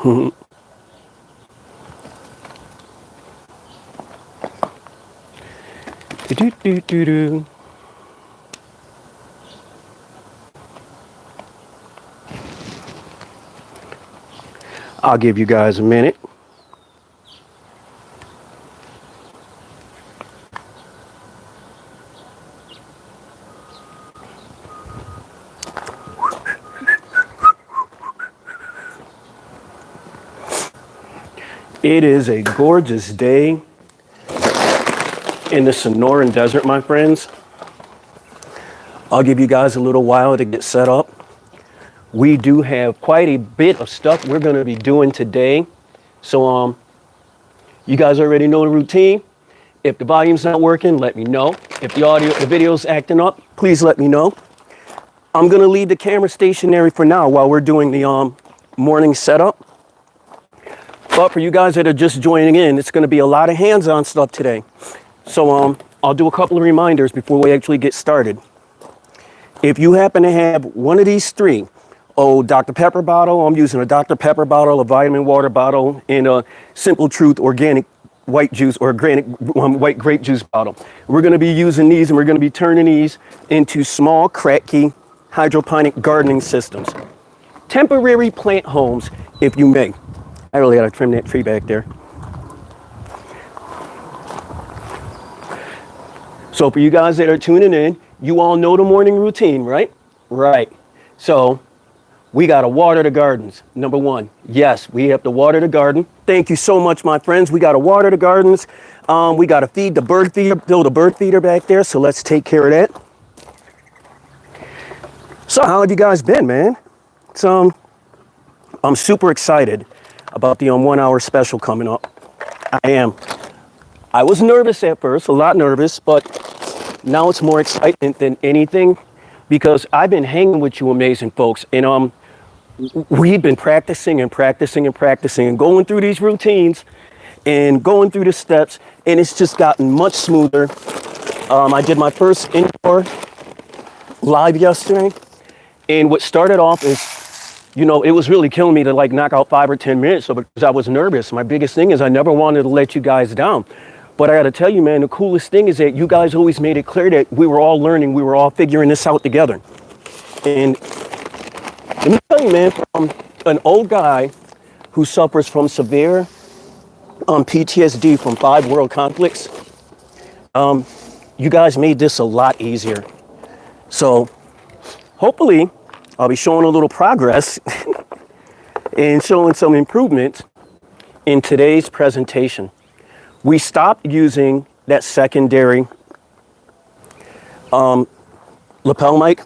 Do-do-do-do-do. I'll give you guys a minute. It is a gorgeous day in the Sonoran Desert, my friends. I'll give you guys a little while to get set up. We do have quite a bit of stuff we're going to be doing today. So you guys already know the routine. If the volume's not working, let me know. If the video's acting up, please let me know. I'm going to leave the camera stationary for now while we're doing the morning setup. But for you guys that are just joining in, it's going to be a lot of hands-on stuff today. So I'll do a couple of reminders before we actually get started. If you happen to have one of these three, Dr. Pepper bottle, I'm using a Dr. Pepper bottle, a vitamin water bottle, and a Simple Truth organic white juice or organic white grape juice bottle. We're going to be using these and we're going to be turning these into small, cracky hydroponic gardening systems. Temporary plant homes, if you may. I really got to trim that tree back there. So for you guys that are tuning in, you all know the morning routine, right? Right. So we got to water the gardens. Number one, yes, we have to water the garden. Thank you so much, my friends. We got to water the gardens. We got to feed the bird feeder, build a bird feeder back there. So let's take care of that. So how have you guys been, man? So I'm super excited about the 1 hour special coming up. I am. I was nervous at first, a lot nervous, but now it's more excitement than anything because I've been hanging with you amazing folks. And we've been practicing and going through these routines and going through the steps, and it's just gotten much smoother. I did my first indoor live yesterday, and what started off is, you know, it was really killing me to like knock out 5 or 10 minutes because I was nervous. My biggest thing is I never wanted to let you guys down. But I got to tell you, man, the coolest thing is that you guys always made it clear that we were all learning, we were all figuring this out together. And let me tell you, man, from an old guy who suffers from severe PTSD from 5 world conflicts, you guys made this a lot easier. So hopefully I'll be showing a little progress and showing some improvement in today's presentation. We stopped using that secondary lapel mic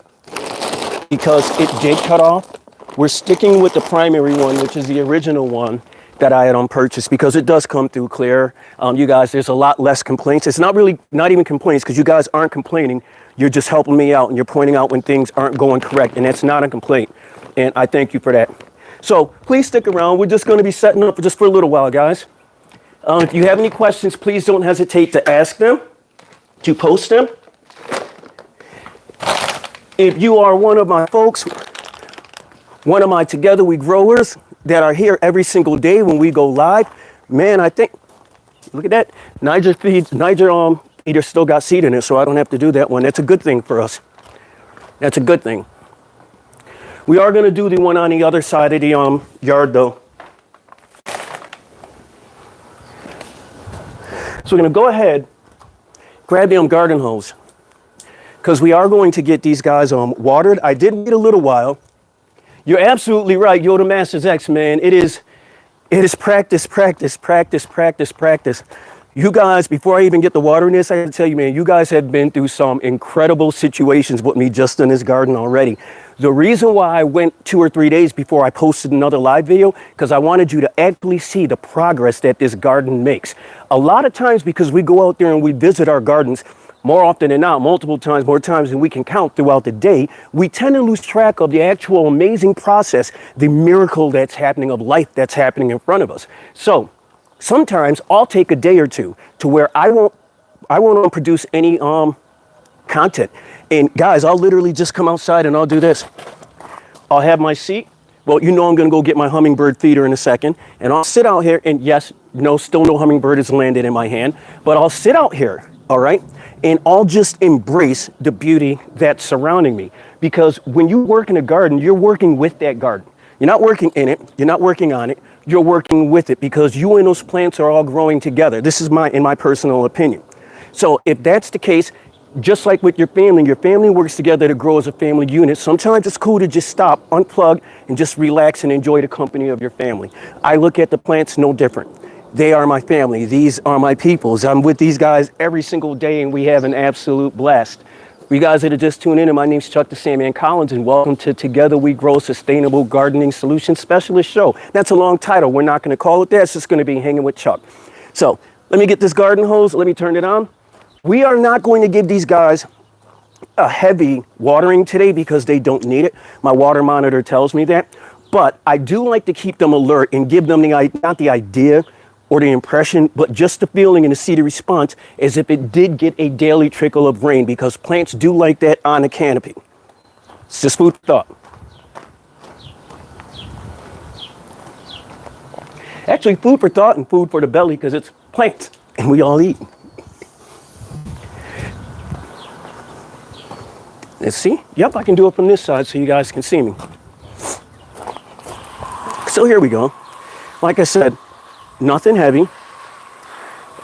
because it did cut off. We're sticking with the primary one, which is the original one that I had purchased because it does come through clear. You guys, there's a lot less complaints. It's not even complaints because you guys aren't complaining. You're just helping me out and you're pointing out when things aren't going correct, and that's not a complaint. And I thank you for that. So please stick around. We're just going to be setting up just for a little while, guys. If you have any questions, please don't hesitate to ask them, to post them. If you are one of my folks, one of my Together We Growers that are here every single day when we go live, man, I think, look at that. Niger feeder still got seed in it, so I don't have to do that one. That's a good thing for us. That's a good thing. We are going to do the one on the other side of the yard, though. So we're going to go ahead, grab the garden hose, because we are going to get these guys watered. I did wait a little while. You're absolutely right, Yoda Masters X, man. It is practice. You guys, before I even get the water in this, I have to tell you, man, you guys have been through some incredible situations with me just in this garden already. The reason why I went 2 or 3 days before I posted another live video, because I wanted you to actually see the progress that this garden makes. A lot of times, because we go out there and we visit our gardens, more often than not, multiple times, more times than we can count throughout the day, we tend to lose track of the actual amazing process, the miracle that's happening of life that's happening in front of us. So sometimes I'll take a day or two to where I won't produce any content. And guys, I'll literally just come outside and I'll do this. I'll have my seat Well, you know I'm going to go get my hummingbird feeder in a second, and I'll sit out here, and yes, no, still no hummingbird has landed in my hand, but I'll sit out here, all right, and I'll just embrace the beauty that's surrounding me. Because when you work in a garden, you're working with that garden. You're not working in it, you're not working on it, you're working with it, because you and those plants are all growing together. This is in my personal opinion. So if that's the case, just like with your family works together to grow as a family unit. Sometimes it's cool to just stop, unplug, and just relax and enjoy the company of your family. I look at the plants no different. They are my family. These are my peoples. I'm with these guys every single day, and we have an absolute blast. For you guys that are just tuning in, my name's Chuck the Sandman Collins, and welcome to Together We Grow Sustainable Gardening Solutions Specialist Show. That's a long title. We're not going to call it that. It's just going to be Hanging with Chuck. So let me get this garden hose. Let me turn it on. We are not going to give these guys a heavy watering today because they don't need it. My water monitor tells me that. But I do like to keep them alert and give them not the idea or the impression, but just the feeling and to see the response as if it did get a daily trickle of rain, because plants do like that on a canopy. It's just food for thought. Actually, food for thought and food for the belly, because it's plants and we all eat. Let's see. Yep, I can do it from this side so you guys can see me. So here we go. Like I said, nothing heavy.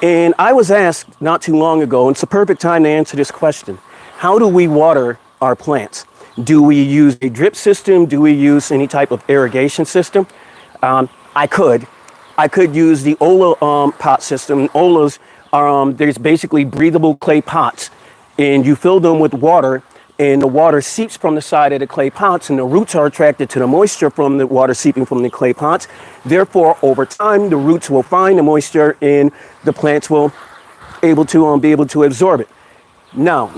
And I was asked not too long ago, and it's a perfect time to answer this question: how do we water our plants? Do we use a drip system? Do we use any type of irrigation system? I could use the Ola pot system. Olas are there's basically breathable clay pots, and you fill them with water, and the water seeps from the side of the clay pots, and the roots are attracted to the moisture from the water seeping from the clay pots. Therefore, over time, the roots will find the moisture, and the plants will be able to absorb it. Now,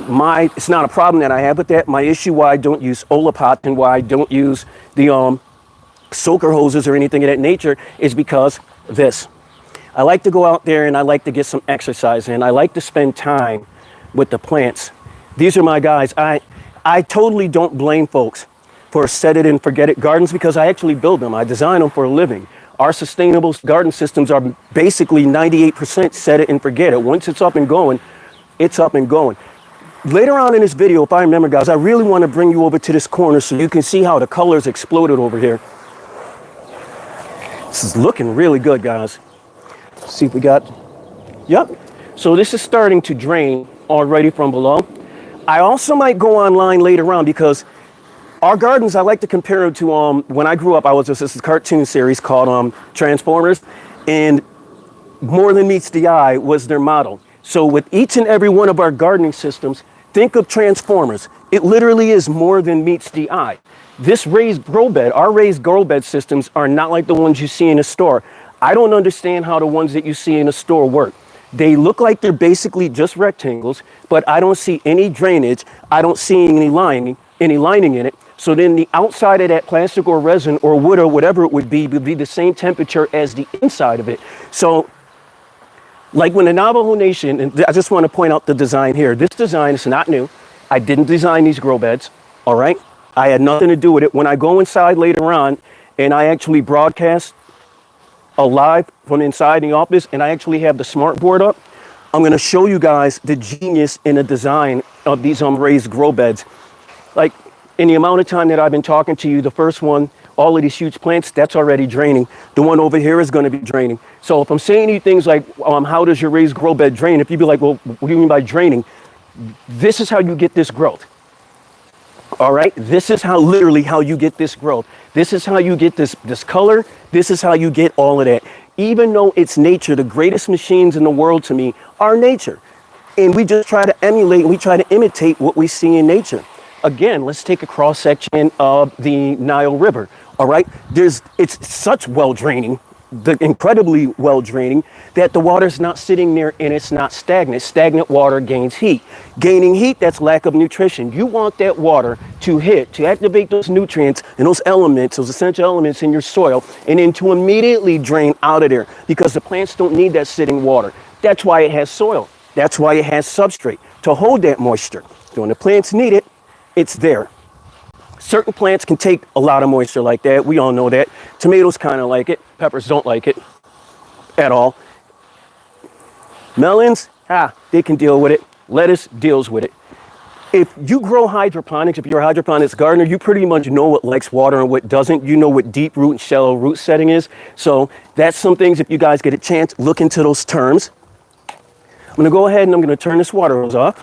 it's not a problem that I have with that. My issue why I don't use Ola pots and why I don't use the soaker hoses or anything of that nature is because of this. I like to go out there and I like to get some exercise in. I like to spend time with the plants. These are my guys. I totally don't blame folks for set it and forget it gardens, because I actually build them. I design them for a living. Our sustainable garden systems are basically 98% set it and forget it. Once it's up and going, it's up and going. Later on in this video, if I remember, guys, I really want to bring you over to this corner so you can see how the colors exploded over here. This is looking really good, guys. Let's see if we got, yep. So this is starting to drain already from below. I also might go online later on, because our gardens, I like to compare them to, when I grew up, this is a cartoon series called Transformers, and More Than Meets the Eye was their model. So with each and every one of our gardening systems, think of Transformers. It literally is more than meets the eye. This raised grow bed, our raised grow bed systems are not like the ones you see in a store. I don't understand how the ones that you see in a store work. They look like they're basically just rectangles, but I don't see any drainage. I don't see any lining in it. So then the outside of that plastic or resin or wood or whatever it would be the same temperature as the inside of it. So like when the Navajo Nation, and I just want to point out the design here. This design is not new. I didn't design these grow beds, all right? I had nothing to do with it. When I go inside later on and I actually broadcast live from inside the office, and I actually have the smart board up, I'm going to show you guys the genius in the design of these raised grow beds. Like, in the amount of time that I've been talking to you, the first one, all of these huge plants, that's already draining. The one over here is going to be draining. So if I'm saying you things like, how does your raised grow bed drain? If you'd be like, well, what do you mean by draining? This is how you get this growth. All right, this is literally how you get this growth. This is how you get this color. This is how you get all of that. Even though it's nature, the greatest machines in the world to me are nature. And we just try to emulate and we try to imitate what we see in nature. Again, let's take a cross section of the Nile River. All right, it's such well draining, incredibly well draining, that the water's not sitting there and it's not stagnant. Stagnant water gains heat. Gaining heat, that's lack of nutrition. You want that water to activate those nutrients and those elements, those essential elements in your soil, and then to immediately drain out of there, because the plants don't need that sitting water. That's why it has soil. That's why it has substrate to hold that moisture. So when the plants need it, it's there. Certain plants can take a lot of moisture like that. We all know that. Tomatoes kind of like it. Peppers don't like it at all. Melons, they can deal with it. Lettuce deals with it. If you grow hydroponics, if you're a hydroponics gardener, you pretty much know what likes water and what doesn't. You know what deep root and shallow root setting is. So that's some things, if you guys get a chance, look into those terms. I'm going to go ahead and I'm going to turn this water hose off.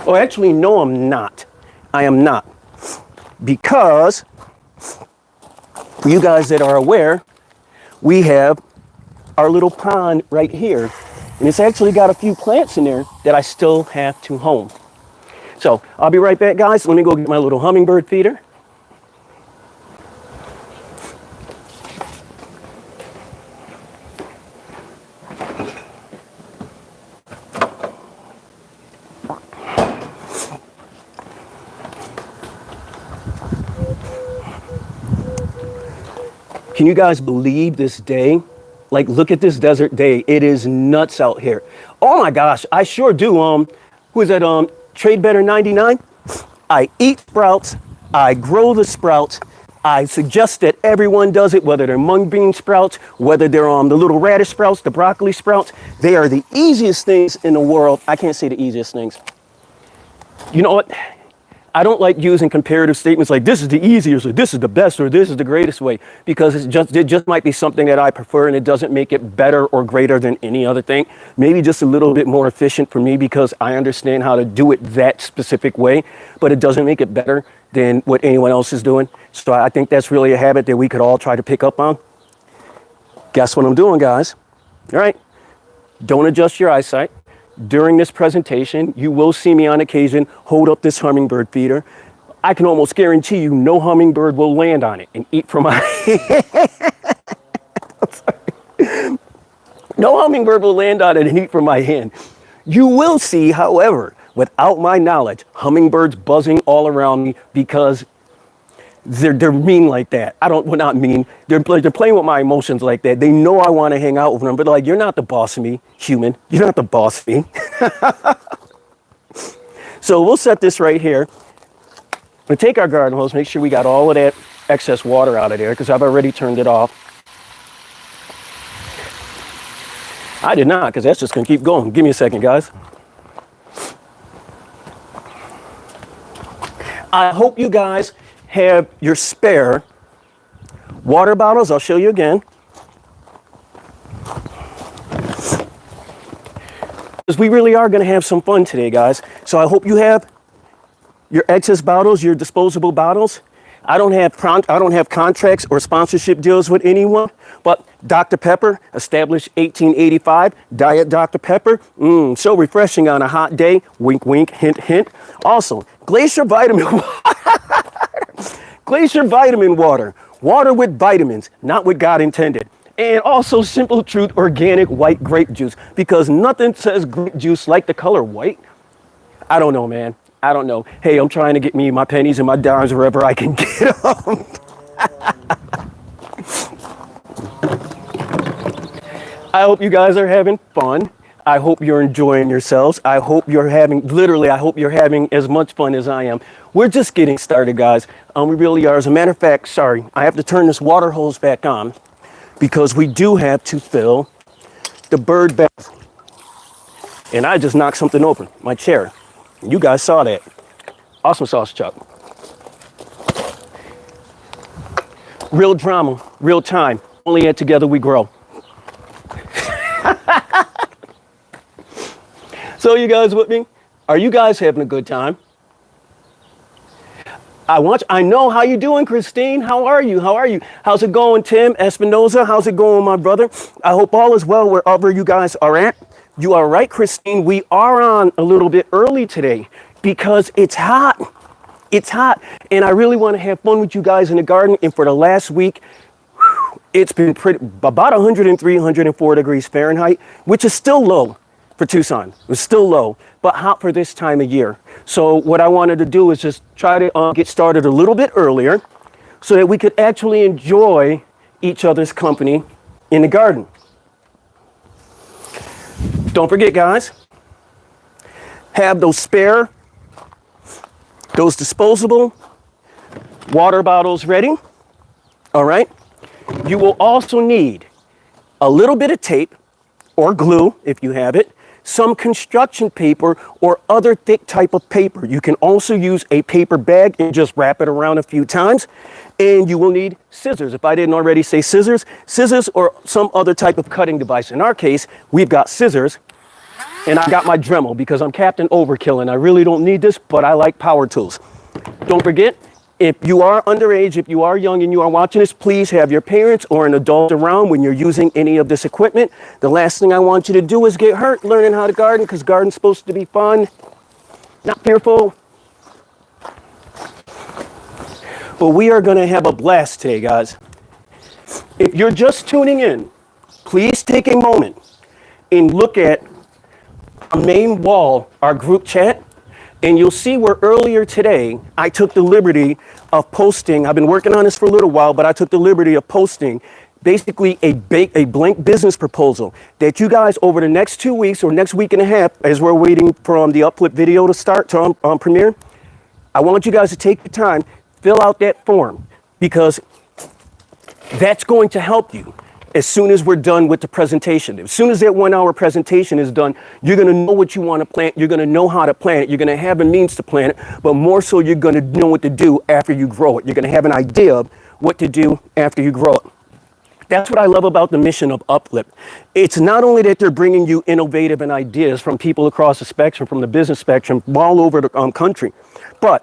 Oh, actually, no, I'm not. I am not. Because, for you guys that are aware, we have our little pond right here. And it's actually got a few plants in there that I still have to home. So I'll be right back, guys. Let me go get my little hummingbird feeder. Can you guys believe this day? Like, look at this desert day. It is nuts out here. Oh my gosh, I sure do. Who is that? Trade Better 99. I eat sprouts. I grow the sprouts. I suggest that everyone does it, whether they're mung bean sprouts, whether they're the little radish sprouts, the broccoli sprouts. They are the easiest things in the world. I can't say the easiest things. You know what? I don't like using comparative statements like this is the easiest or this is the best or this is the greatest way, because it just might be something that I prefer, and it doesn't make it better or greater than any other thing. Maybe just a little bit more efficient for me because I understand how to do it that specific way, but it doesn't make it better than what anyone else is doing. So I think that's really a habit that we could all try to pick up on. Guess what I'm doing, guys? All right. Don't adjust your eyesight. During this presentation, you will see me on occasion hold up this hummingbird feeder. I can almost guarantee you no hummingbird will land on it and eat from my No hummingbird will land on it and eat from my hand. You will see, however, without my knowledge, hummingbirds buzzing all around me because they're mean like that. Well, not mean. They're playing with my emotions like that. They know I want to hang out with them, but like, you're not the boss of me, human. You're not the boss of me. So we'll set this right here. We'll take our garden hose, make sure we got all of that excess water out of there because I've already turned it off. I did not, because that's just going to keep going. Give me a second, guys. I hope you guys have your spare water bottles. I'll show you again. Because we really are going to have some fun today, guys. So I hope you have your excess bottles, your disposable bottles. I don't have contracts or sponsorship deals with anyone, but Dr. Pepper, established 1885, Diet Dr. Pepper, so refreshing on a hot day, wink, wink, hint, hint. Also, Glacier Vitamin Glacier Vitamin Water, water with vitamins, not what God intended. And also Simple Truth Organic White Grape Juice, because nothing says grape juice like the color white. I don't know, man. I don't know. Hey, I'm trying to get me my pennies and my dimes wherever I can get them. I hope you guys are having fun. I hope you're enjoying yourselves. I hope you're having as much fun as I am. We're just getting started, guys. We really are. As a matter of fact, sorry, I have to turn this water hose back on because we do have to fill the bird bath. And I just knocked something open, my chair. You guys saw that. Awesome sauce, Chuck. Real drama, real time. Only yet together we grow. So you guys with me? Are you guys having a good time? I know. How you doing, Christine? How are you? How's it going, Tim Espinoza? How's it going, my brother? I hope all is well wherever you guys are at. You are right, Christine. We are on a little bit early today because it's hot. It's hot. And I really want to have fun with you guys in the garden. And for the last week, it's been about 103, 104 degrees Fahrenheit, which is still low for Tucson. It's still low, but hot for this time of year. So what I wanted to do is just try to get started a little bit earlier so that we could actually enjoy each other's company in the garden. Don't forget, guys, have those spare those disposable water bottles ready. All right. You will also need a little bit of tape or glue if you have it, some construction paper or other thick type of paper. You can also use a paper bag and just wrap it around a few times. And you will need scissors. If I didn't already say scissors, scissors or some other type of cutting device. In our case, we've got scissors, and I got my Dremel because I'm Captain Overkill and I really don't need this, but I like power tools. Don't forget, if you are underage, if you are young and you are watching this, please have your parents or an adult around when you're using any of this equipment. The last thing I want you to do is get hurt learning how to garden, because garden's supposed to be fun, not fearful. But we are going to have a blast today, guys. If you're just tuning in, please take a moment and look at our main wall, our group chat. And you'll see where earlier today, I took the liberty of posting. I've been working on this for a little while, but I took the liberty of posting basically a blank business proposal that you guys over the next 2 weeks or next week and a half, as we're waiting for the upload video to start to premiere, I want you guys to take the time, fill out that form, because that's going to help you. As soon as we're done with the presentation, as soon as that 1 hour presentation is done, you're going to know what you want to plant. You're going to know how to plant it. You're going to have the means to plant it, but more so you're going to know what to do after you grow it. You're going to have an idea of what to do after you grow it. That's what I love about the mission of Uplift. It's not only that they're bringing you innovative and ideas from people across the spectrum, from the business spectrum, all over the country, but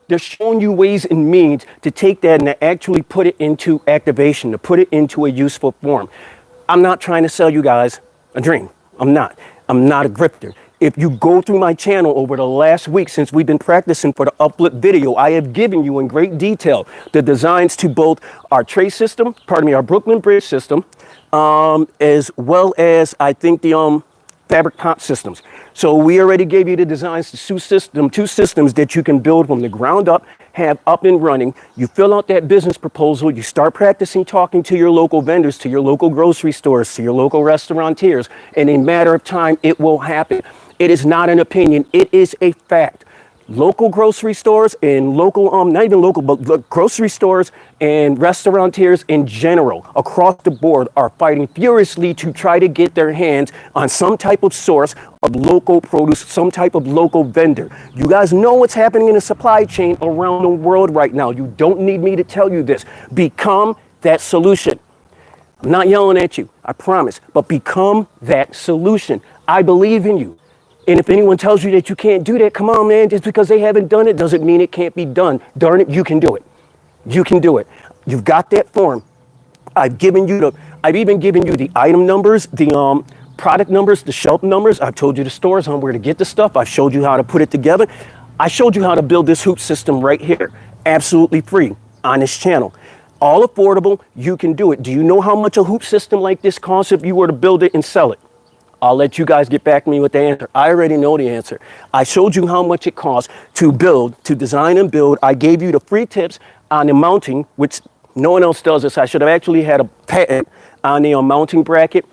they're showing you ways and means to take that and to actually put it into activation, to put it into a useful form. I'm not trying to sell you guys a dream. I'm not a grifter. If you go through my channel over the last week since we've been practicing for the Uplift video, I have given you in great detail the designs to both our tray system, our Brooklyn Bridge system, as well as I think the fabric pot systems. So we already gave you the designs to two systems that you can build from the ground up, have up and running. You fill out that business proposal, you start practicing talking to your local vendors, to your local grocery stores, to your local restaurateurs, and in a matter of time, it will happen. It is not an opinion, it is a fact. Local grocery stores and local, not even local, but grocery stores and restaurateurs in general across the board are fighting furiously to try to get their hands on some type of source of local produce, some type of local vendor. You guys know what's happening in the supply chain around the world right now. You don't need me to tell you this. Become that solution. I'm not yelling at you, I promise, but become that solution. I believe in you. And if anyone tells you that you can't do that, come on, man, just because they haven't done it doesn't mean it can't be done. Darn it, you can do it. You can do it. You've got that form. I've even given you the item numbers, the product numbers, the shelf numbers. I've told you the stores on where to get the stuff. I've showed you how to put it together. I showed you how to build this hoop system right here, absolutely free on this channel. All affordable, you can do it. Do you know how much a hoop system like this costs if you were to build it and sell it? I'll let you guys get back to me with the answer. I already know the answer. I showed you how much it costs to build, to design and build. I gave you the free tips on the mounting, which no one else does this. I should have actually had a patent on the mounting bracket,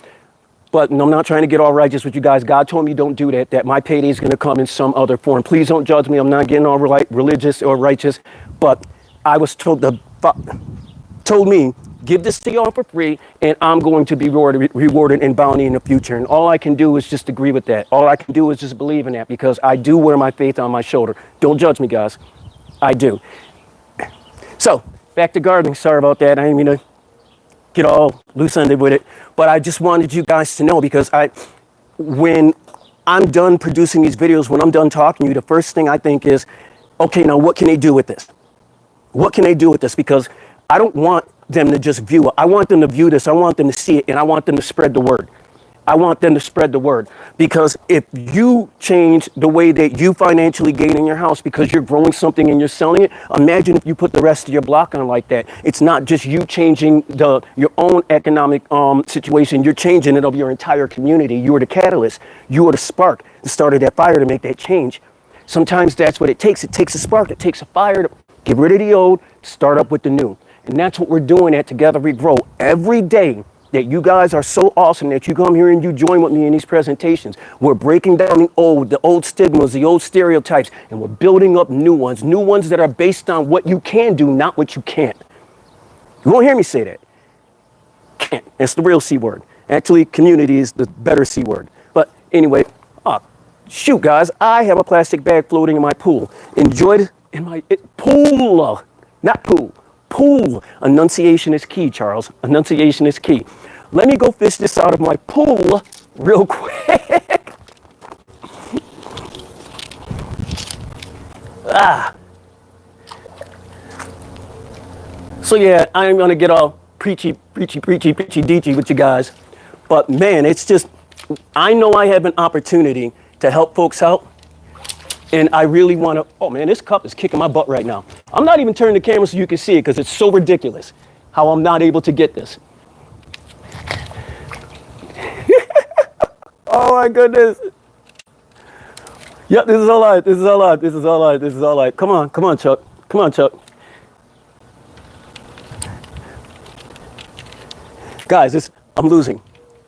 but I'm not trying to get all righteous with you guys. God told me don't do that, that my payday is going to come in some other form. Please don't judge me. I'm not getting all religious or righteous, but I was told me, give this to y'all for free, and I'm going to be rewarded in bounty in the future. And all I can do is just agree with that. All I can do is just believe in that, because I do wear my faith on my shoulder. Don't judge me, guys. I do. So, back to gardening. Sorry about that. I didn't mean to get all loose-ended with it. But I just wanted you guys to know, because when I'm done producing these videos, when I'm done talking to you, the first thing I think is, okay, now what can they do with this? What can they do with this? Because I don't want them to just view it. I want them to view this. I want them to see it, and I want them to spread the word. I want them to spread the word, because if you change the way that you financially gain in your house because you're growing something and you're selling it, imagine if you put the rest of your block on like that. It's not just you changing your own economic situation. You're changing it of your entire community. You are the catalyst. You are the spark that started that fire to make that change. Sometimes that's what it takes. It takes a spark. It takes a fire to get rid of the old, start up with the new. And that's what we're doing at Together We Grow. Every day, that you guys are so awesome that you come here and you join with me in these presentations. We're breaking down the old stigmas, the old stereotypes, and we're building up new ones that are based on what you can do, not what you can't. You won't hear me say that. Can't. That's the real C word. Actually, community is the better C word. But anyway, shoot, guys, I have a plastic bag floating in my pool. Enjoy it in my pool, not pool. Pool. Enunciation is key, Charles. Enunciation is key. Let me go fish this out of my pool real quick. So yeah, I'm gonna get all preachy deechy with you guys. But man, it's just, I know I have an opportunity to help folks out. And I really want to, oh man, this cup is kicking my butt right now. I'm not even turning the camera so you can see it because it's so ridiculous how I'm not able to get this. Oh my goodness. Yep, this is all right. This is all right. This is all right. This is all right. Come on, Chuck. Come on, Chuck. Guys, I'm losing.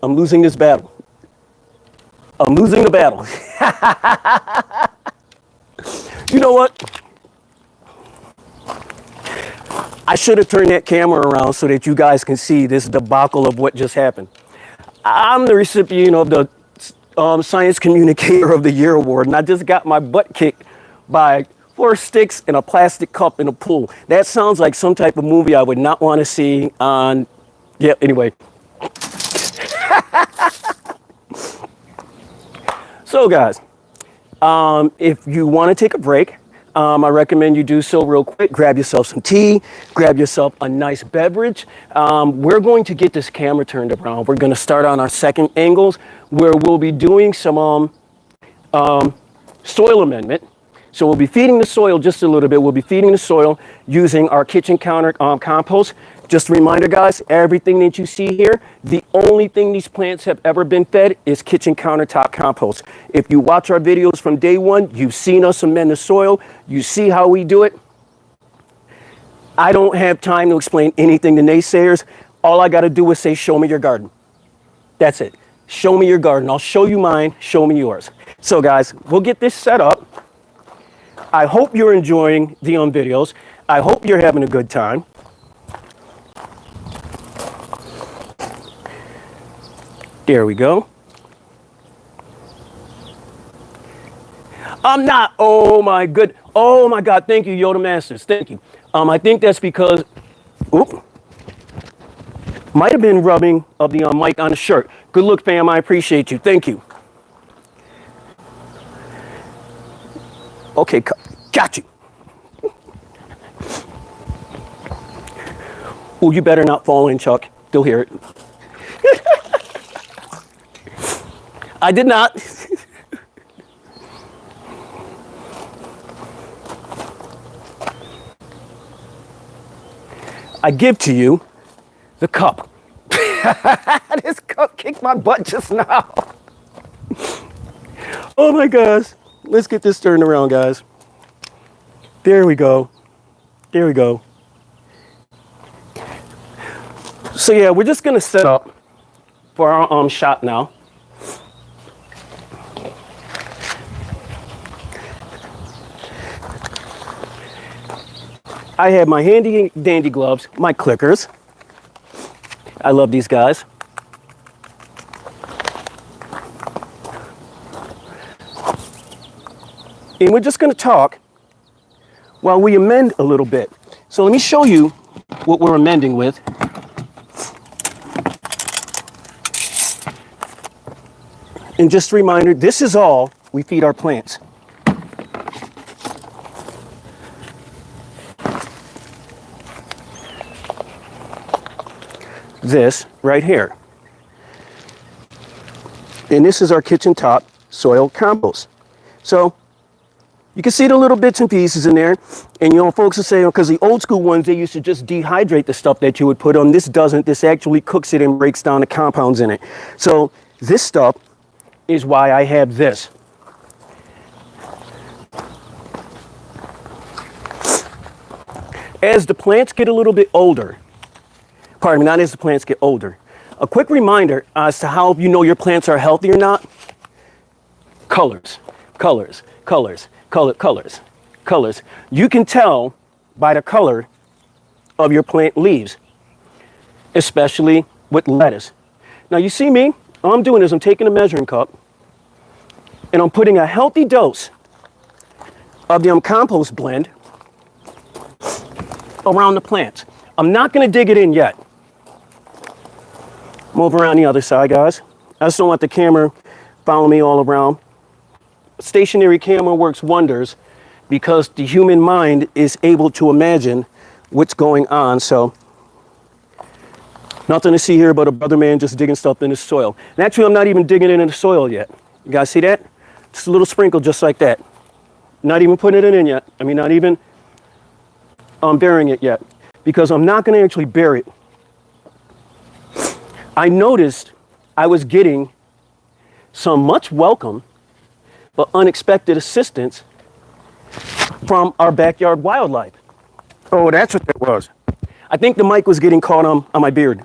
I'm losing this battle. I'm losing the battle. You know what? I should have turned that camera around so that you guys can see this debacle of what just happened. I'm the recipient of the Science Communicator of the Year award, and I just got my butt kicked by 4 sticks and a plastic cup in a pool. That sounds like some type of movie I would not want to see on, yeah, anyway. So guys, if you want to take a break, I recommend you do so real quick. Grab yourself some tea, grab yourself a nice beverage. We're going to get this camera turned around. We're going to start on our second angles where we'll be doing some soil amendment. So we'll be feeding the soil just a little bit. We'll be feeding the soil using our kitchen counter compost. Just a reminder, guys, everything that you see here, the only thing these plants have ever been fed is kitchen countertop compost. If you watch our videos from day one, you've seen us amend the soil. You see how we do it. I don't have time to explain anything to naysayers. All I got to do is say, show me your garden. That's it. Show me your garden. I'll show you mine. Show me yours. So, guys, we'll get this set up. I hope you're enjoying the videos. I hope you're having a good time. There we go. I'm not, oh my God, thank you, Yoda Masters, thank you. I think that's because, might have been rubbing of the mic on the shirt. Good look, fam, I appreciate you, thank you. Okay, got you. Oh, you better not fall in, Chuck. They'll hear it. I did not. I give to you the cup. This cup kicked my butt just now. Oh my gosh. Let's get this turned around, guys. There we go. There we go. So yeah, we're just gonna set up for our shot now. I have my handy dandy gloves, my clickers. I love these guys. And we're just going to talk while we amend a little bit. So let me show you what we're amending with. And just a reminder, this is all we feed our plants. This right here. And this is our kitchen top soil compost. So you can see the little bits and pieces in there. And folks are saying, because the old school ones, they used to just dehydrate the stuff that you would put on. This doesn't. This actually cooks it and breaks down the compounds in it. So this stuff is why I have this. As the plants get a little bit older, pardon me, not as the plants get older, A quick reminder as to how you know your plants are healthy or not. Colors, colors, colors, colors, colors. You can tell by the color of your plant leaves, especially with lettuce. Now you see me, all I'm doing is I'm taking a measuring cup and I'm putting a healthy dose of the compost blend around the plants. I'm not gonna dig it in yet. Move around the other side, guys. I just don't want the camera following me all around. Stationary camera works wonders because the human mind is able to imagine what's going on. So nothing to see here but a brother man just digging stuff in the soil. And actually, I'm not even digging it in the soil yet. You guys see that? Just a little sprinkle just like that. Not even putting it in yet. I mean, not even burying it yet, because I'm not going to actually bury it. I noticed I was getting some much welcome but unexpected assistance from our backyard wildlife. Oh, that's what that was. I think the mic was getting caught on my beard.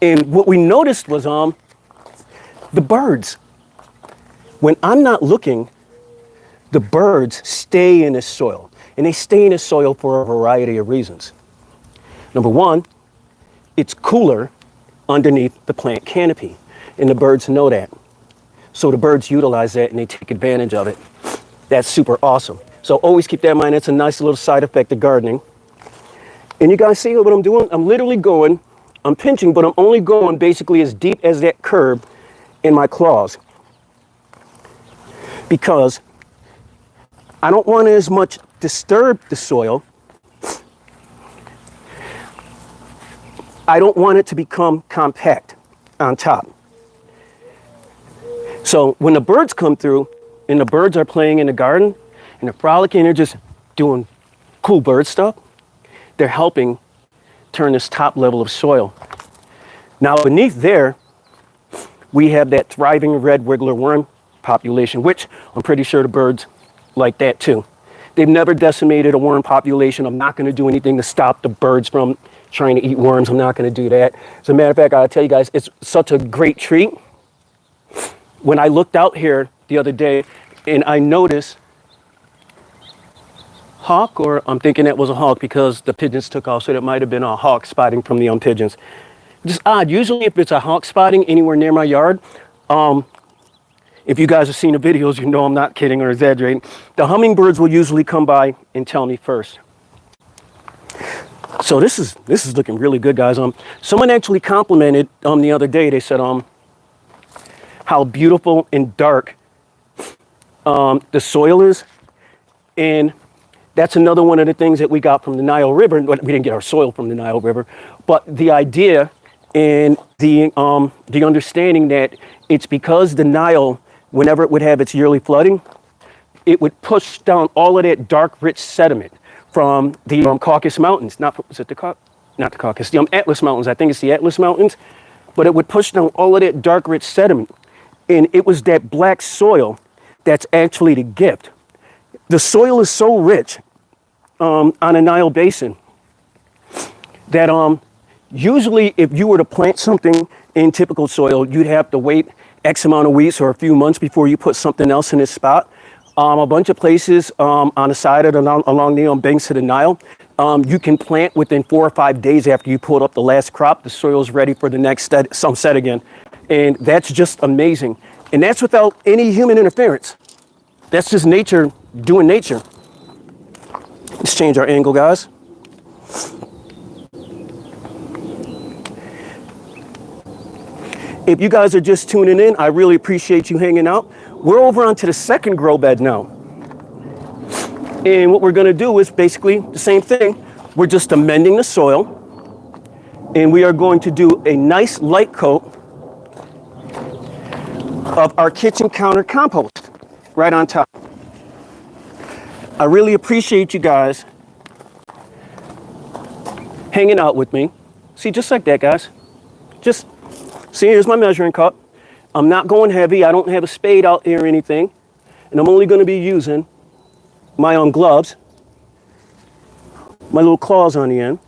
And what we noticed was the birds. When I'm not looking, the birds stay in this soil. And they stay in this soil for a variety of reasons. Number one, it's cooler underneath the plant canopy. And the birds know that. So the birds utilize that and they take advantage of it. That's super awesome. So always keep that in mind. It's a nice little side effect of gardening. And you guys see what I'm doing? I'm literally going, I'm pinching, but I'm only going basically as deep as that curb in my claws. Because I don't want to as much disturb the soil. I don't want it to become compact on top. So when the birds come through and the birds are playing in the garden and they're frolicking, they're just doing cool bird stuff, they're helping turn this top level of soil. Now beneath there, we have that thriving red wiggler worm population, which I'm pretty sure the birds like that too. They've never decimated a worm population. I'm not going to do anything to stop the birds from trying to eat worms. I'm not going to do that. As a matter of fact, I'll tell you guys, it's such a great treat. When I looked out here the other day and I noticed hawk, or I'm thinking that was a hawk because the pigeons took off, so that might have been a hawk spotting from the pigeons. Just odd. Usually if it's a hawk spotting anywhere near my yard, if you guys have seen the videos, you know I'm not kidding or exaggerating. The hummingbirds will usually come by and tell me first. So this is looking really good, guys. Someone actually complimented the other day. They said how beautiful and dark the soil is, and that's another one of the things that we got from the Nile River. We didn't get our soil from the Nile River, but the idea and the understanding that it's because the Nile, whenever it would have its yearly flooding, it would push down all of that dark, rich sediment from the Caucasus Mountains. Not the Caucasus, the Atlas Mountains. I think it's the Atlas Mountains, but it would push down all of that dark, rich sediment, and it was that black soil that's actually the gift. The soil is so rich on a Nile basin that usually if you were to plant something in typical soil, you'd have to wait X amount of weeks or a few months before you put something else in this spot. A bunch of places on the side of along the banks of the Nile, you can plant within 4 or 5 days after you pulled up the last crop. The soil's ready for the next set again. And that's just amazing. And that's without any human interference. That's just nature doing nature. Let's change our angle, guys. If you guys are just tuning in, I really appreciate you hanging out. We're over onto the second grow bed now. And what we're going to do is basically the same thing. We're just amending the soil. And we are going to do a nice light coat of our kitchen counter compost right on top. I really appreciate you guys hanging out with me. See, just like that, guys. Just see, here's my measuring cup. I'm not going heavy. I don't have a spade out there or anything. And I'm only going to be using my own gloves, my little claws on the end.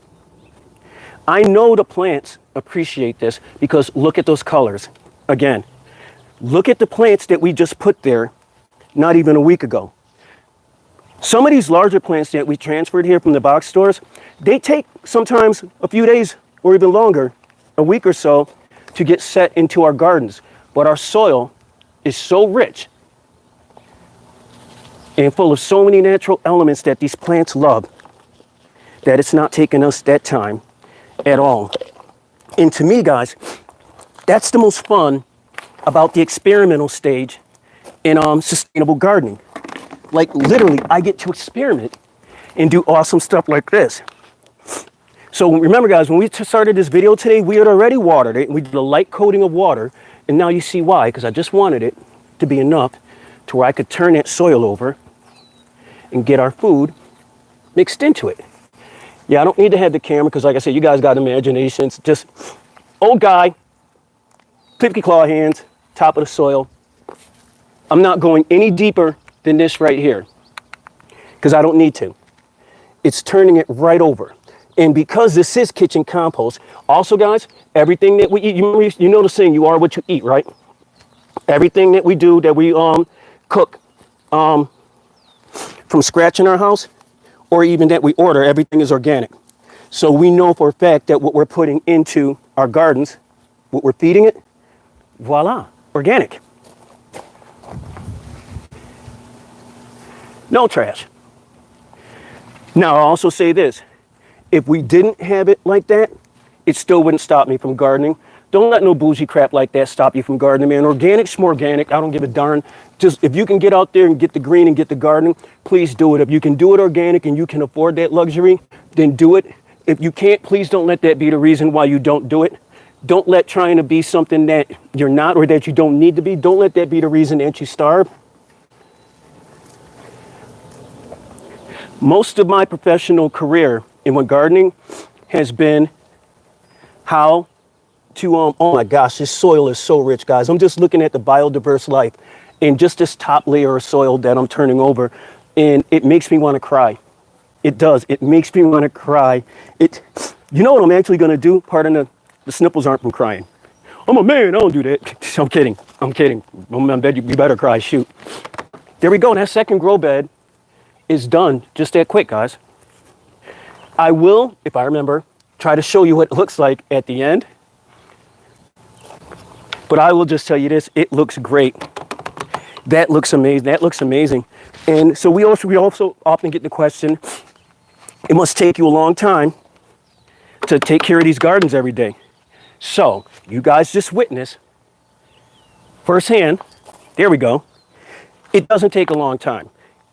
I know the plants appreciate this because look at those colors. Again, look at the plants that we just put there not even a week ago. Some of these larger plants that we transferred here from the box stores, they take sometimes a few days or even longer, a week or so, to get set into our gardens. But our soil is so rich and full of so many natural elements that these plants love that it's not taking us that time at all. And to me, guys, that's the most fun about the experimental stage in sustainable gardening. Like literally, I get to experiment and do awesome stuff like this. So remember, guys, when we started this video today, we had already watered it. And we did a light coating of water. And now you see why, because I just wanted it to be enough to where I could turn that soil over and get our food mixed into it. Yeah, I don't need to have the camera because, like I said, you guys got imaginations. Just old guy, clicky claw hands, top of the soil. I'm not going any deeper than this right here because I don't need to. It's turning it right over. And because this is kitchen compost, also, guys, everything that we eat, you know the saying, you are what you eat, right? Everything that we do, that we cook from scratch in our house, or even that we order, everything is organic. So we know for a fact that what we're putting into our gardens, what we're feeding it, voila, organic. No trash. Now, I'll also say this. If we didn't have it like that, it still wouldn't stop me from gardening. Don't let no bougie crap like that stop you from gardening, man. Organic's more organic. I don't give a darn. Just if you can get out there and get the green and get the gardening, please do it. If you can do it organic and you can afford that luxury, then do it. If you can't, please don't let that be the reason why you don't do it. Don't let trying to be something that you're not or that you don't need to be. Don't let that be the reason that you starve. Most of my professional career in gardening has been how to, oh my gosh, this soil is so rich, guys. I'm just looking at the biodiverse life and just this top layer of soil that I'm turning over, and it makes me want to cry. It does. It makes me want to cry. You know what I'm actually going to do? Pardon the snipples aren't from crying. I'm a man. I don't do that. I'm kidding. I'm kidding. You better cry. Shoot. There we go. That second grow bed is done just that quick, guys. I will, if I remember, try to show you what it looks like at the end. But I will just tell you this, it looks great. That looks amazing. That looks amazing. And so we also often get the question, it must take you a long time to take care of these gardens every day. So you guys just witness firsthand, there we go. It doesn't take a long time.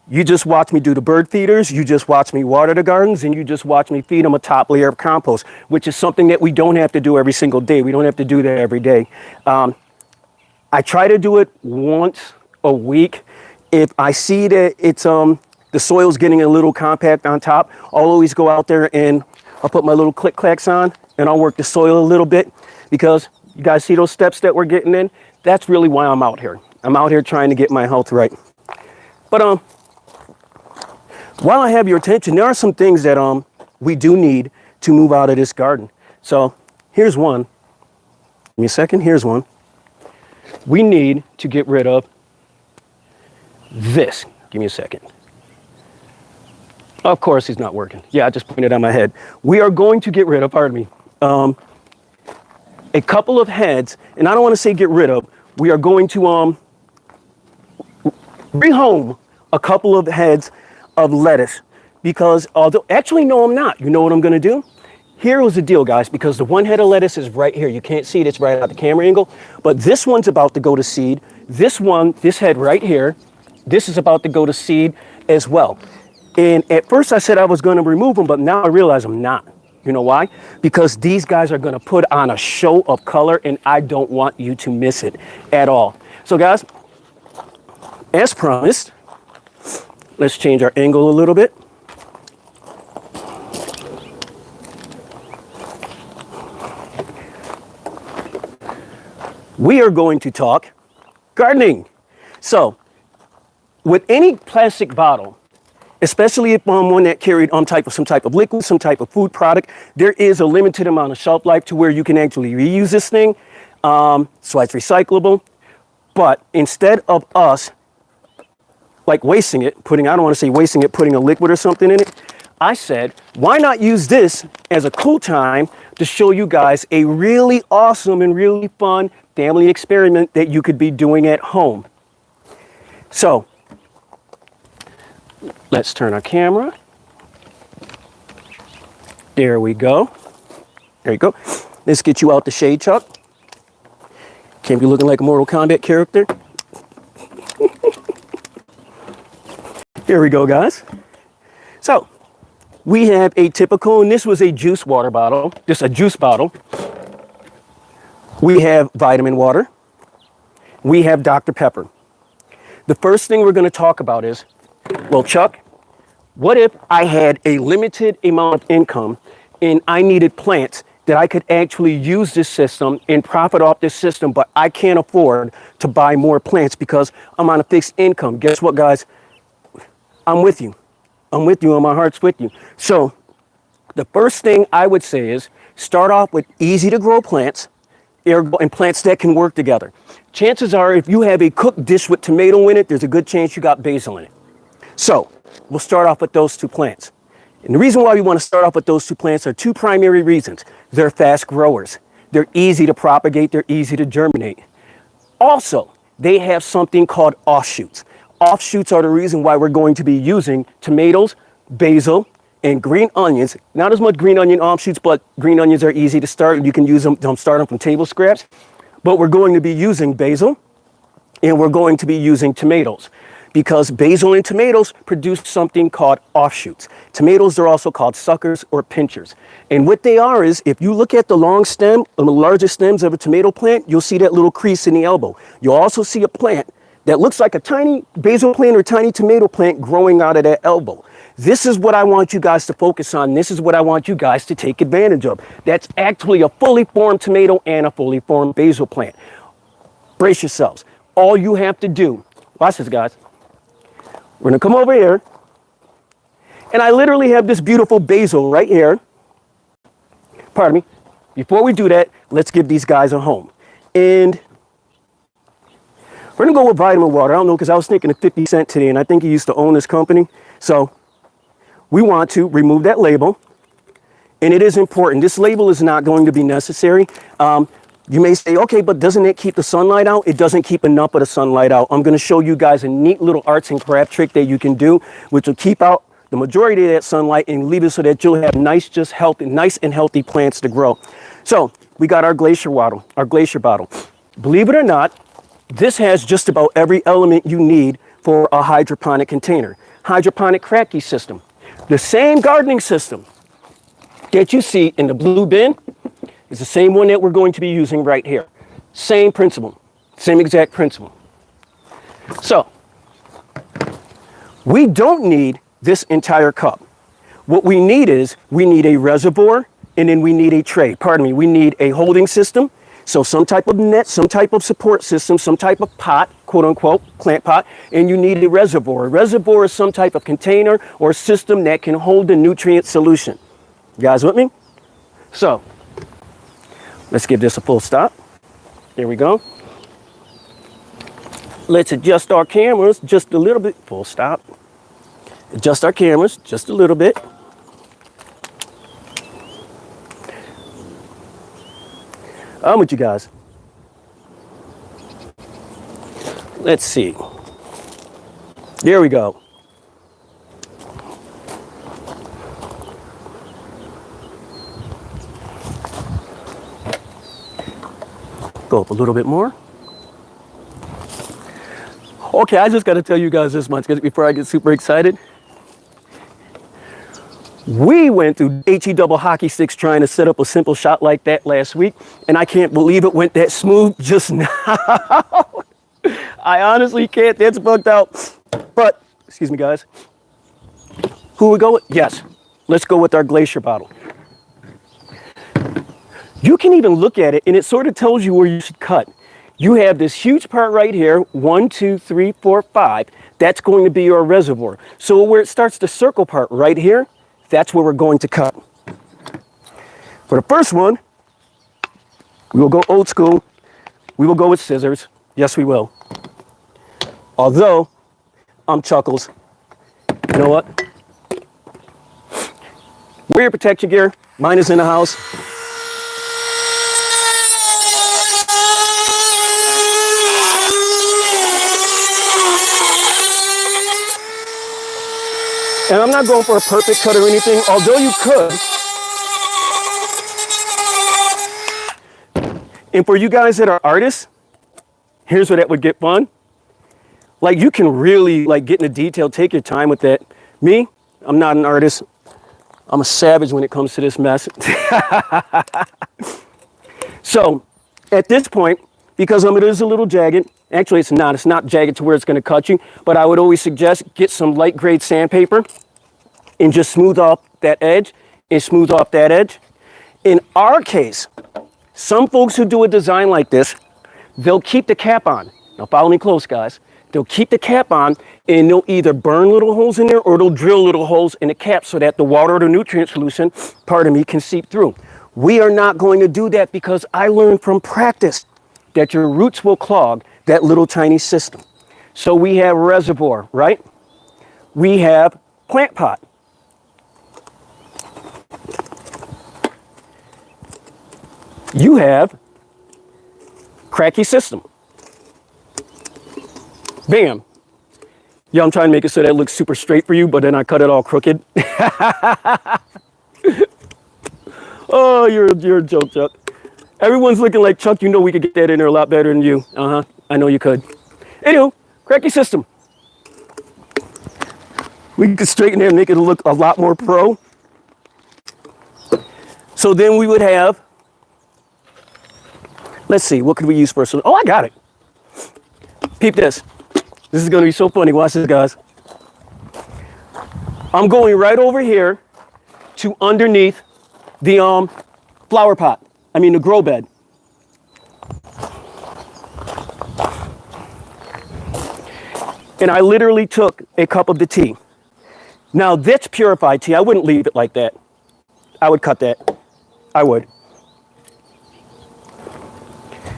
You just watch me do the bird feeders, you just watch me water the gardens, and you just watch me feed them a top layer of compost, which is something that we don't have to do every single day. We don't have to do that every day. I try to do it once a week. If I see that it's the soil's getting a little compact on top, I'll always go out there and I'll put my little click clacks on and I'll work the soil a little bit, because you guys see those steps that we're getting in? That's really why I'm out here. I'm out here trying to get my health right. But while I have your attention, there are some things that we do need to move out of this garden. So here's one. Give me a second. Here's one. We need to get rid of this. Give me a second. Of course, he's not working. Yeah, I just pointed on my head. We are going to get rid of, pardon me, a couple of heads, and I don't want to say get rid of. We are going to bring home a couple of heads of lettuce, because although, actually, no, I'm not. You know what I'm going to do? Here was the deal, guys, because the one head of lettuce is right here. You can't see it. It's right at the camera angle. But this one's about to go to seed. This head right here, this is about to go to seed as well. And at first I said I was going to remove them, but now I realize I'm not. You know why? Because these guys are going to put on a show of color, and I don't want you to miss it at all. So, guys, as promised, let's change our angle a little bit. We are going to talk gardening. So, with any plastic bottle, especially if one that carried some type of liquid, some type of food product. There is a limited amount of shelf life to where you can actually reuse this thing. So it's recyclable. But instead of us like wasting it, I don't want to say wasting it, putting a liquid or something in it, I said, why not use this as a cool time to show you guys a really awesome and really fun family experiment that you could be doing at home. So let's turn our camera. There we go. There you go. Let's get you out the shade, Chuck. Can't be looking like a Mortal Kombat character. Here we go, guys. So we have a typical, and this was a juice water bottle, just a juice bottle. We have vitamin water. We have Dr. Pepper. The first thing we're going to talk about is, well, Chuck, what if I had a limited amount of income and I needed plants that I could actually use this system and profit off this system, but I can't afford to buy more plants because I'm on a fixed income? Guess what, guys? I'm with you. I'm with you, and my heart's with you. So the first thing I would say is start off with easy to grow plants and plants that can work together. Chances are if you have a cooked dish with tomato in it, there's a good chance you got basil in it. So we'll start off with those two plants. And the reason why we want to start off with those two plants are two primary reasons. They're fast growers. They're easy to propagate. They're easy to germinate. Also, they have something called offshoots. Offshoots are the reason why we're going to be using tomatoes, basil, and green onions. Not as much green onion offshoots, but green onions are easy to start. You can use them, start them from table scraps. But we're going to be using basil, and we're going to be using tomatoes, because basil and tomatoes produce something called offshoots. Tomatoes are also called suckers or pinchers. And what they are is, if you look at the long stem, the largest stems of a tomato plant, you'll see that little crease in the elbow. You'll also see a plant that looks like a tiny basil plant or tiny tomato plant growing out of that elbow. This is what I want you guys to focus on. This is what I want you guys to take advantage of. That's actually a fully formed tomato and a fully formed basil plant. Brace yourselves. All you have to do, watch this, guys. We're gonna come over here, and I literally have this beautiful basil right here. Pardon me. Before we do that, let's give these guys a home. And we're gonna go with vitamin water. I don't know, because I was thinking of 50 Cent today, and I think he used to own this company. So we want to remove that label. And it is important. This label is not going to be necessary. You may say, okay, but doesn't it keep the sunlight out? It doesn't keep enough of the sunlight out. I'm gonna show you guys a neat little arts and craft trick that you can do, which will keep out the majority of that sunlight and leave it so that you'll have nice and healthy plants to grow. So we got our glacier bottle. Believe it or not, this has just about every element you need for a hydroponic container. Hydroponic cracky system. The same gardening system that you see in the blue bin is the same one that we're going to be using right here. Same principle, same exact principle. So we don't need this entire cup. What we need is, we need a reservoir, and then we need a tray. Pardon me, we need a holding system. So some type of net, some type of support system, some type of pot, quote unquote, plant pot, and you need a reservoir. A reservoir is some type of container or system that can hold the nutrient solution. You guys with me? So let's give this a full stop. There we go. Let's adjust our cameras just a little bit. Full stop. Adjust our cameras just a little bit. I'm with you guys. Let's see. There we go. Go up a little bit more. Okay, I just got to tell you guys this much before I get super excited. We went through HE double hockey sticks trying to set up a simple shot like that last week, and I can't believe it went that smooth just now. I honestly can't. That's bugged out. But, excuse me, guys. Who we go with? Yes. Let's go with our glacier bottle. You can even look at it, and it sort of tells you where you should cut. You have this huge part right here, 1, 2, 3, 4, 5. That's going to be your reservoir. So where it starts the circle part right here, that's where we're going to cut. For the first one, we will go old school. We will go with scissors. Yes, we will. Although, I'm Chuckles. You know what? Wear your protection gear. Mine is in the house. And I'm not going for a perfect cut or anything, although you could. And for you guys that are artists, here's where that would get fun. Like, you can really like get into detail, take your time with that. Me, I'm not an artist. I'm a savage when it comes to this mess. So at this point, because it is a little jagged, actually it's not jagged to where it's going to cut you, but I would always suggest get some light grade sandpaper and just smooth off that edge and smooth off that edge. In our case, some folks who do a design like this, they'll keep the cap on. Now follow me close, guys. They'll keep the cap on and they'll either burn little holes in there or they'll drill little holes in the cap so that the water or the nutrient solution, can seep through. We are not going to do that because I learned from practice that your roots will clog that little tiny system. So we have reservoir, right? We have plant pot. You have cracky system. Bam. Yeah, I'm trying to make it so that it looks super straight for you, but then I cut it all crooked. Oh, you're a joke, Chuck. Everyone's looking like, Chuck, you know we could get that in there a lot better than you. I know you could. Anywho, cracky system. We could straighten it and make it look a lot more pro. So then we would have, let's see, what could we use first? Oh, I got it. Peep this. This is going to be so funny. Watch this, guys. I'm going right over here to underneath the flower pot. The grow bed. And I literally took a cup of the tea. Now, that's purified tea. I wouldn't leave it like that. I would cut that. I would.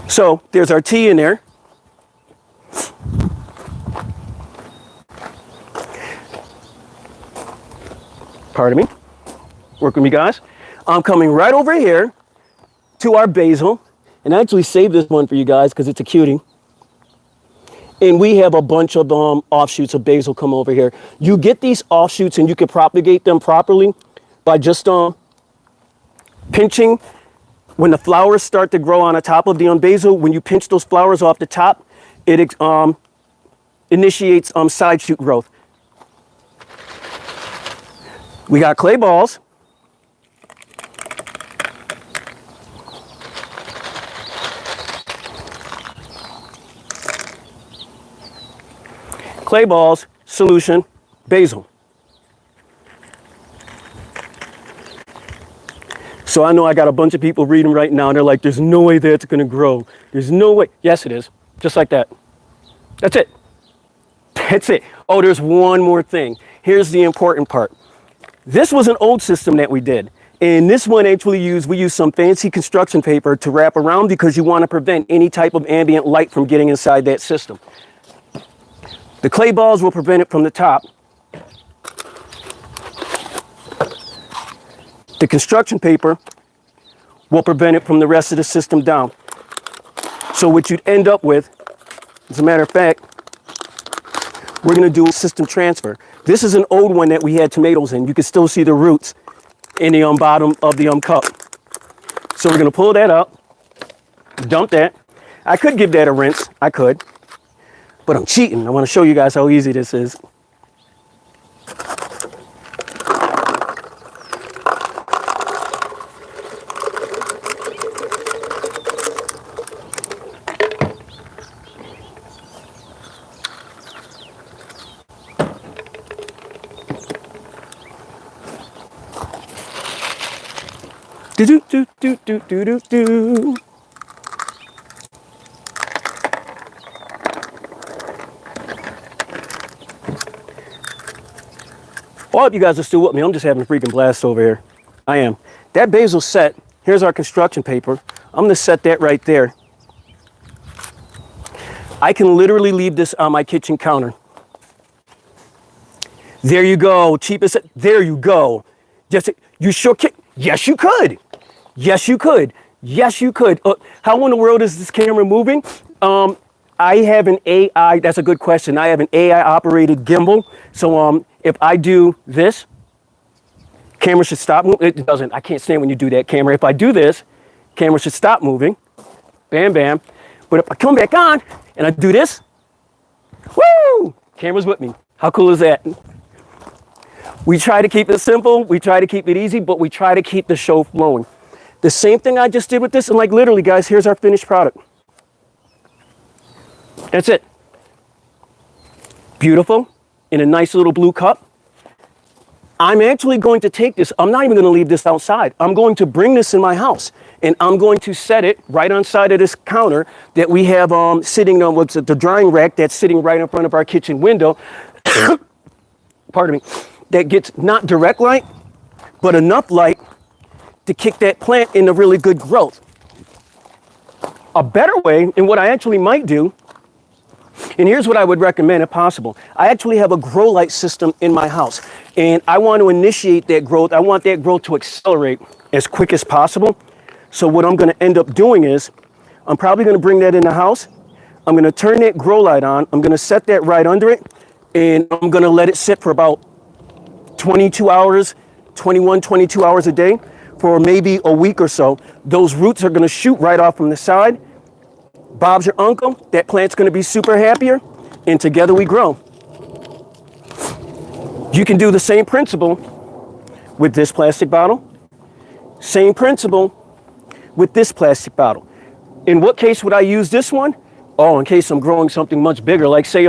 So, there's our tea in there. Pardon me. Work with me, guys. I'm coming right over here to our basil. And I actually saved this one for you guys because it's a cutie. And we have a bunch of offshoots of basil come over here. You get these offshoots and you can propagate them properly by just pinching. When the flowers start to grow on the top of the basil, when you pinch those flowers off the top, it initiates side shoot growth. We got clay balls. Clay balls, solution, basil. So I know I got a bunch of people reading right now and they're like, there's no way that's going to grow. There's no way. Yes, it is. Just like that. That's it. That's it. Oh, there's one more thing. Here's the important part. This was an old system that we did. And this one actually we used some fancy construction paper to wrap around because you want to prevent any type of ambient light from getting inside that system. The clay balls will prevent it from the top. The construction paper will prevent it from the rest of the system down. So what you'd end up with, as a matter of fact, we're going to do a system transfer. This is an old one that we had tomatoes in. You can still see the roots in the bottom of the cup. So we're going to pull that up, dump that. I could give that a rinse. I could. But I'm cheating. I want to show you guys how easy this is. Do do do do do do do do. I hope you guys are still with me. I'm just having a freaking blast over here. I am. That basil set, here's our construction paper. I'm gonna set that right there. I can literally leave this on my kitchen counter. There you go, cheapest, there you go. Just, you sure can, yes you could. Yes you could, yes you could. How in the world is this camera moving? I have an AI, that's a good question. I have an AI operated gimbal. So if I do this, camera should stop moving. It doesn't, I can't stand when you do that, camera. If I do this, camera should stop moving. Bam, bam. But if I come back on and I do this, woo, camera's with me. How cool is that? We try to keep it simple, we try to keep it easy, but we try to keep the show flowing. The same thing I just did with this, and like literally guys, here's our finished product. That's it. Beautiful, in a nice little blue cup. I'm actually going to take this, I'm not even gonna leave this outside. I'm going to bring this in my house, and I'm going to set it right on side of this counter that we have sitting on what's the drying rack that's sitting right in front of our kitchen window. Pardon me. That gets not direct light, but enough light to kick that plant into really good growth. A better way, and what I actually might do, and here's what I would recommend if possible. I actually have a grow light system in my house, and I want to initiate that growth. I want that growth to accelerate as quick as possible. So what I'm going to end up doing is, I'm probably going to bring that in the house. I'm going to turn that grow light on. I'm going to set that right under it, and I'm going to let it sit for about 22 hours, 22 hours a day for maybe a week or so. Those roots are going to shoot right off from the side. Bob's your uncle. That plant's going to be super happier, and together we grow. You can do the same principle with this plastic bottle. Same principle with this plastic bottle. In what case would I use this one? Oh, in case I'm growing something much bigger, like say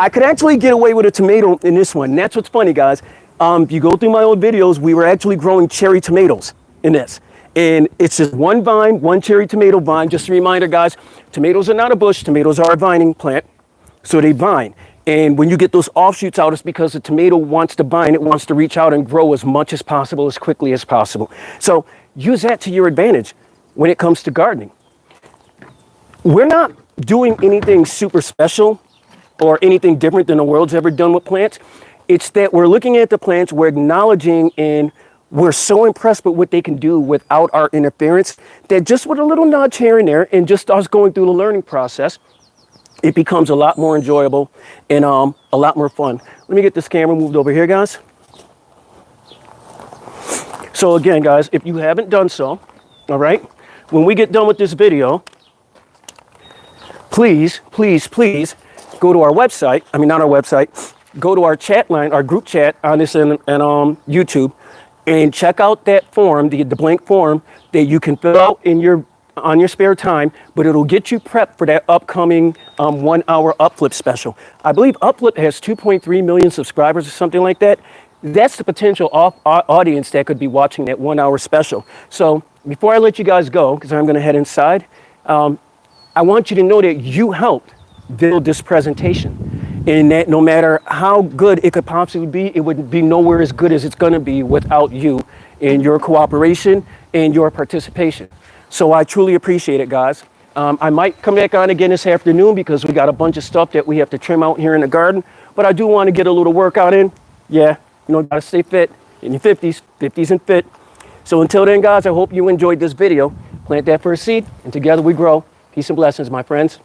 I could actually get away with a tomato in this one. And that's what's funny, guys. If you go through my old videos, we were actually growing cherry tomatoes in this. And it's just one vine, one cherry tomato vine. Just a reminder, guys, tomatoes are not a bush. Tomatoes are a vining plant, so they vine. And when you get those offshoots out, it's because the tomato wants to vine. It wants to reach out and grow as much as possible, as quickly as possible. So use that to your advantage when it comes to gardening. We're not doing anything super special or anything different than the world's ever done with plants. It's that we're looking at the plants, we're acknowledging, and we're so impressed with what they can do without our interference that just with a little nudge here and there and just us going through the learning process, it becomes a lot more enjoyable and a lot more fun. Let me get this camera moved over here, guys. So again, guys, if you haven't done so, all right, when we get done with this video, please, please, please, go to our website, I mean, not our website, go to our chat line, our group chat on this and YouTube, and check out that form, the blank form that you can fill out on your spare time, but it'll get you prepped for that upcoming 1 hour upflip special. I believe upflip has 2.3 million subscribers or something like that. That's the potential audience that could be watching that 1 hour special. So before I let you guys go, because I'm gonna head inside, I want you to know that you helped build this presentation, and that no matter how good it could possibly be, it would be nowhere as good as it's going to be without you and your cooperation and your participation. So I truly appreciate it, guys. I might come back on again this afternoon because we got a bunch of stuff that we have to trim out here in the garden, but I do want to get a little workout in. Yeah, you know, gotta stay fit in your 50s and fit. So until then, guys, I hope you enjoyed this video. Plant that first seed, and together we grow. Peace and blessings, my friends.